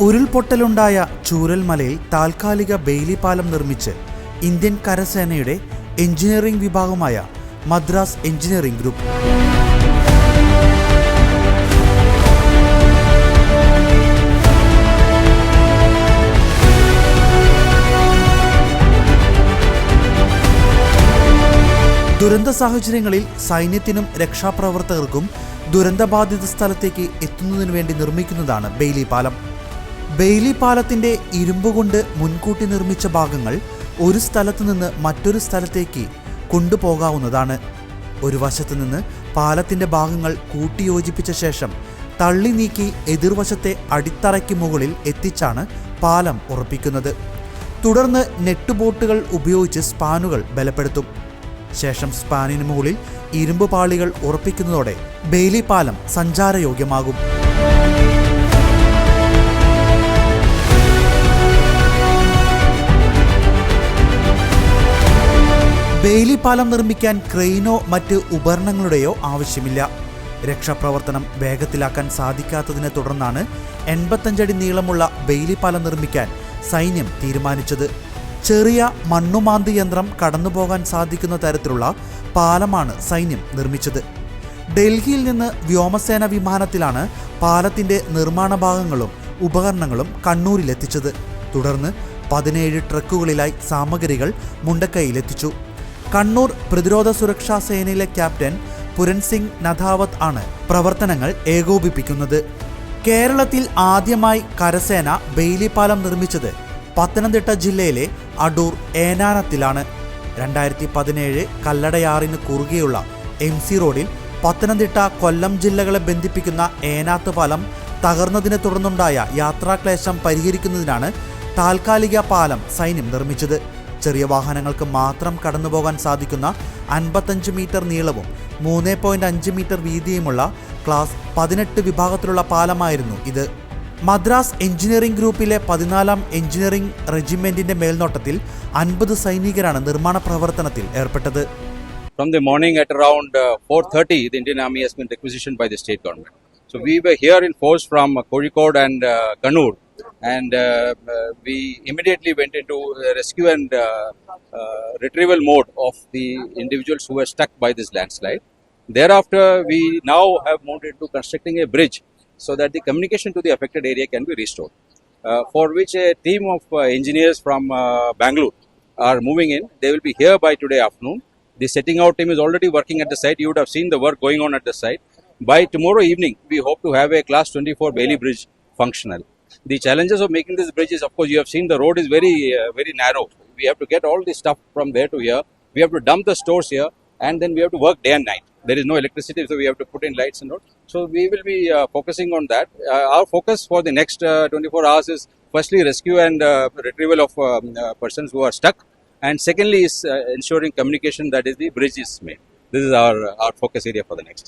ഉരുൾപൊട്ടലുണ്ടായ ചൂരൽമലയിൽ താൽക്കാലിക ബെയിലി പാലം നിർമ്മിച്ച് ഇന്ത്യൻ കരസേനയുടെ എഞ്ചിനീയറിംഗ് വിഭാഗമായ മദ്രാസ് എഞ്ചിനീയറിംഗ് ഗ്രൂപ്പ്. ദുരന്ത സാഹചര്യങ്ങളിൽ സൈന്യത്തിനും രക്ഷാപ്രവർത്തകർക്കും ദുരന്തബാധിത സ്ഥലത്തേക്ക് എത്തുന്നതിനു വേണ്ടി നിർമ്മിക്കുന്നതാണ് ബെയിലി പാലം. ബെയിലി പാലത്തിന്റെ ഇരുമ്പുകൊണ്ട് മുൻകൂട്ടി നിർമ്മിച്ച ഭാഗങ്ങൾ ഒരു സ്ഥലത്തു നിന്ന് മറ്റൊരു സ്ഥലത്തേക്ക് കൊണ്ടുപോകാവുന്നതാണ്. ഒരു വശത്തു നിന്ന് പാലത്തിന്റെ ഭാഗങ്ങൾ കൂട്ടിയോജിപ്പിച്ച ശേഷം തള്ളി നീക്കി എതിർവശത്തെ അടിത്തറയ്ക്ക് മുകളിൽ എത്തിച്ചാണ് പാലം ഉറപ്പിക്കുന്നത്. തുടർന്ന് നെട്ടുബോട്ടുകൾ ഉപയോഗിച്ച് സ്പാനുകൾ ബലപ്പെടുത്തും. ശേഷം സ്പാനിന് മുകളിൽ ഇരുമ്പ് പാളികൾ ഉറപ്പിക്കുന്നതോടെ ബെയിലി പാലം സഞ്ചാരയോഗ്യമാകും. ബെയിലി പാലം നിർമ്മിക്കാൻ ക്രെയിനോ മറ്റ് ഉപകരണങ്ങളുടെയോ ആവശ്യമില്ല. രക്ഷാപ്രവർത്തനം വേഗത്തിലാക്കാൻ സാധിക്കാത്തതിനെ തുടർന്നാണ് 85 അടി നീളമുള്ള ബെയിലി പാലം നിർമ്മിക്കാൻ സൈന്യം തീരുമാനിച്ചത്. ചെറിയ മണ്ണുമാന്തി യന്ത്രം കടന്നുപോകാൻ സാധിക്കുന്ന തരത്തിലുള്ള പാലമാണ് സൈന്യം നിർമ്മിച്ചത്. ഡൽഹിയിൽ നിന്ന് വ്യോമസേന വിമാനത്തിലാണ് പാലത്തിന്റെ നിർമ്മാണ ഭാഗങ്ങളും ഉപകരണങ്ങളും കണ്ണൂരിലെത്തിച്ചത്. തുടർന്ന് 17 ട്രക്കുകളിലായി സാമഗ്രികൾ മുണ്ടക്കൈയിലെത്തിച്ചു. കണ്ണൂർ പ്രതിരോധ സുരക്ഷാ സേനയിലെ ക്യാപ്റ്റൻ പുരൻ സിംഗ് നഥാവത് ആണ് പ്രവർത്തനങ്ങൾ ഏകോപിപ്പിക്കുന്നത്. കേരളത്തിൽ ആദ്യമായി കരസേന ബെയിലി പാലം നിർമ്മിച്ചത് പത്തനംതിട്ട ജില്ലയിലെ അടൂർ ഏനാനത്തിലാണ്. 2017 കല്ലടയാറിന് കുറുകെയുള്ള MC റോഡിൽ പത്തനംതിട്ട കൊല്ലം ജില്ലകളെ ബന്ധിപ്പിക്കുന്ന ഏനാത്ത് പാലം തകർന്നതിനെ തുടർന്നുണ്ടായ യാത്രാക്ലേശം പരിഹരിക്കുന്നതിനാണ് താൽക്കാലിക പാലം സൈന്യം നിർമ്മിച്ചത്. ചെറിയ വാഹനങ്ങൾക്ക് മാത്രം കടന്നുപോകാൻ സാധിക്കുന്ന 55 മീറ്റർ നീളവും 3.5 മീറ്റർ വീതിയുമുള്ള ക്ലാസ് 18 വിഭാഗത്തിലുള്ള പാലമായിരുന്നു ഇത്. മദ്രാസ് എഞ്ചിനീയറിംഗ് ഗ്രൂപ്പിലെ 14ാം എഞ്ചിനീയറിംഗ് റെജിമെന്റിന്റെ മേൽനോട്ടത്തിൽ 50 സൈനികരാണ് നിർമ്മാണ പ്രവർത്തനത്തിൽ ഏർപ്പെട്ടത്. From the morning at around 4:30, the Indian Army has been requisitioned by the state government. So we were here in force from Kozhikode and Kannur, and we immediately went into rescue and retrieval mode of the individuals who were stuck by this landslide. Thereafter, we now have moved into constructing a bridge so that the communication to the affected area can be restored, for which a team of engineers from Bangalore are moving in. They will be here by today afternoon. The setting out team is already working at the site. You would have seen the work going on at the site. By tomorrow evening, we hope to have a Class 24 Bailey Bridge functional. The challenges of making this bridge is, of course, you have seen the road is very narrow. We have to get all the stuff from there to here. We have to dump the stores here, and then we have to work day and night. There is no electricity, so we have to put in lights and all. So we will be focusing on that. Our focus for the next 24 hours is firstly rescue and retrieval of persons who are stuck, and secondly is ensuring communication, that is the bridge is made. This is our focus area for the next.